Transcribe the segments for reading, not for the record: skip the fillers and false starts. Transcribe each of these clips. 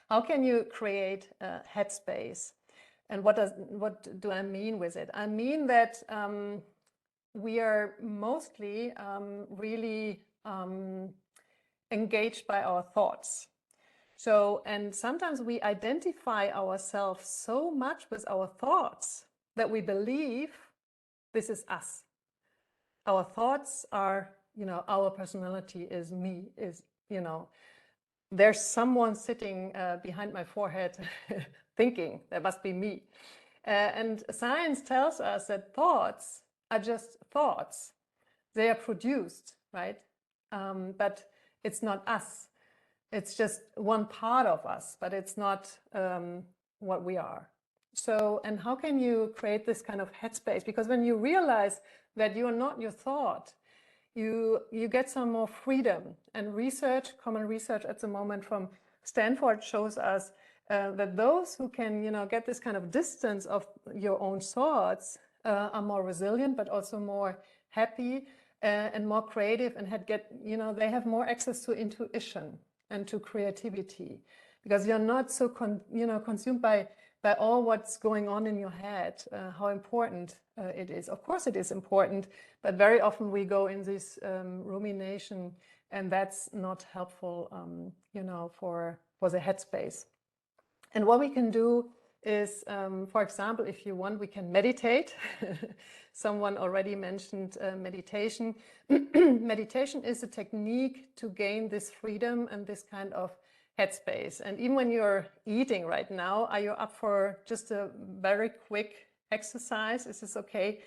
How can you create a headspace? And what do I mean with it? I mean that we are mostly really engaged by our thoughts. So, and sometimes we identify ourselves so much with our thoughts that we believe this is us. Our thoughts are, our personality is me, there's someone sitting behind my forehead thinking, that must be me. And science tells us that thoughts are just thoughts. They are produced, right? But it's not us. It's just one part of us, but it's not what we are. So, and how can you create this kind of headspace? Because when you realize that you are not your thought, you get some more freedom. And common research at the moment from Stanford shows us that those who can, get this kind of distance of your own thoughts are more resilient, but also more happy and more creative, and they have more access to intuition and to creativity, because you're not so consumed by all what's going on in your head, how important it is. Of course it is important, but very often we go in this rumination, and that's not helpful, for the headspace. And what we can do is, for example, if you want, we can meditate. Someone already mentioned meditation. Meditation is a technique to gain this freedom and this kind of headspace. And even when you're eating right now, are you up for just a very quick exercise? Is this okay?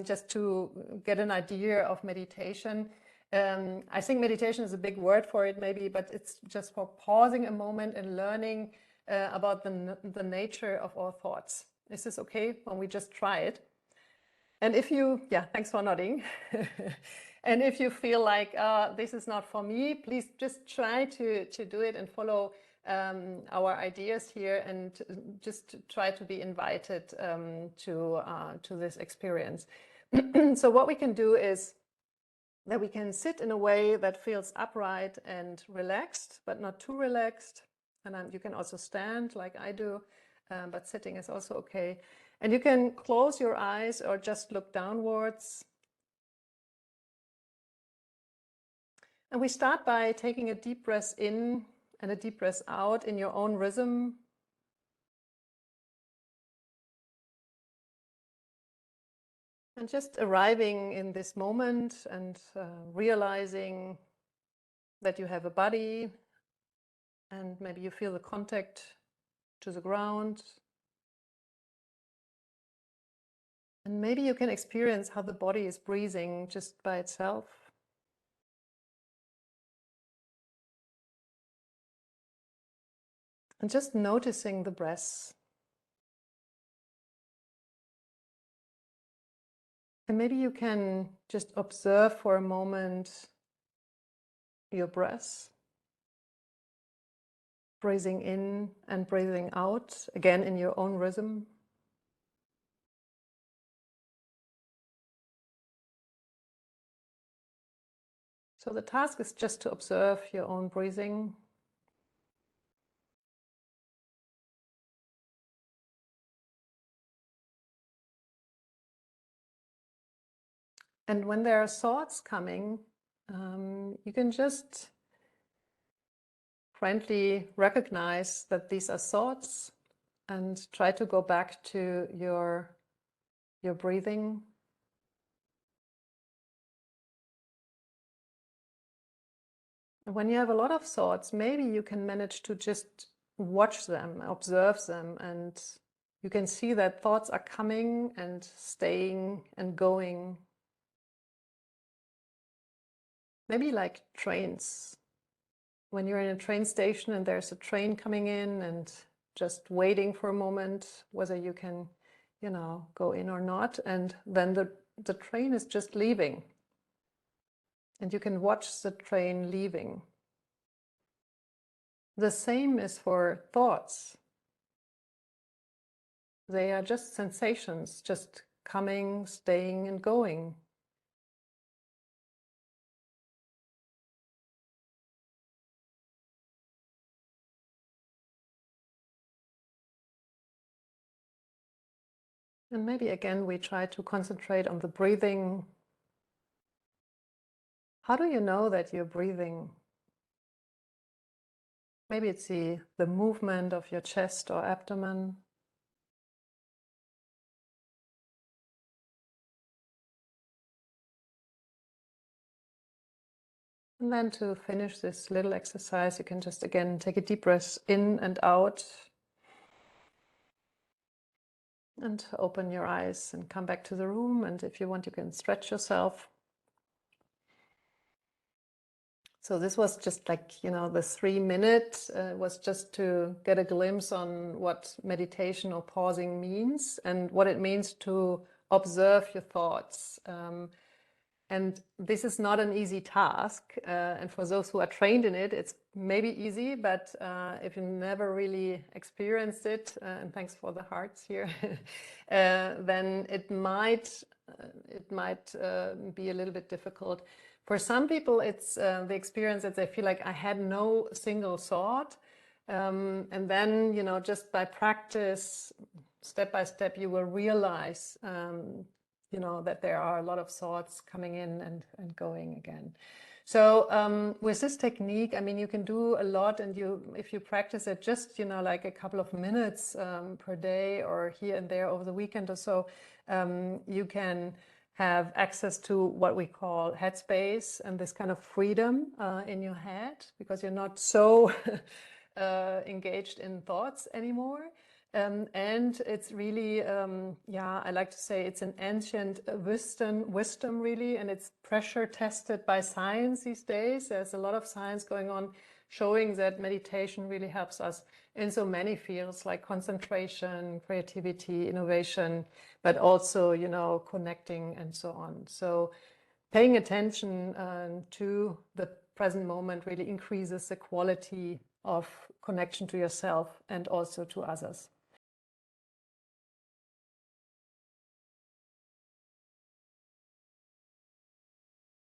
Just to get an idea of meditation. I think meditation is a big word for it maybe, but it's just for pausing a moment and learning about the nature of our thoughts. Is this okay when we just try it? And if you, thanks for nodding. And if you feel like this is not for me, please just try to do it and follow our ideas here, and just try to be invited to this experience. So what we can do is that we can sit in a way that feels upright and relaxed, but not too relaxed. And you can also stand like I do, but sitting is also okay. And you can close your eyes or just look downwards. And we start by taking a deep breath in and a deep breath out in your own rhythm. And just arriving in this moment and realizing that you have a body, and maybe you feel the contact to the ground. And maybe you can experience how the body is breathing just by itself. And just noticing the breath. And maybe you can just observe for a moment your breath. Breathing in and breathing out, again in your own rhythm. So the task is just to observe your own breathing. And when there are thoughts coming, you can just friendly recognize that these are thoughts, and try to go back to your breathing. And when you have a lot of thoughts, maybe you can manage to just watch them, observe them, and you can see that thoughts are coming and staying and going. Maybe like trains. When you're in a train station and there's a train coming in, and just waiting for a moment whether you can, go in or not, and then the train is just leaving. And you can watch the train leaving. The same is for thoughts. They are just sensations, just coming, staying, and going. And maybe again, we try to concentrate on the breathing. How do you know that you're breathing? Maybe it's the movement of your chest or abdomen. And then to finish this little exercise, you can just again take a deep breath in and out. And open your eyes and come back to the room. And if you want, you can stretch yourself. So this was just like, you know, the 3 minutes was just to get a glimpse on what meditation or pausing means and what it means to observe your thoughts. And this is not an easy task. And for those who are trained in it, it's maybe easy, but if you never really experienced it, and thanks for the hearts here, then it might be a little bit difficult. For some people, it's the experience that they feel like I had no single thought. And then, you know, just by practice, step by step, you will realize you know, that there are a lot of thoughts coming in and going again. So with this technique, I mean, you can do a lot, and if you practice it just, you know, like a couple of minutes per day or here and there over the weekend or so, you can have access to what we call headspace and this kind of freedom in your head, because you're not so engaged in thoughts anymore. And it's really, yeah, I like to say it's an ancient wisdom really, and it's pressure tested by science these days. There's a lot of science going on showing that meditation really helps us in so many fields like concentration, creativity, innovation, but also, you know, connecting and so on. So paying attention to the present moment really increases the quality of connection to yourself and also to others.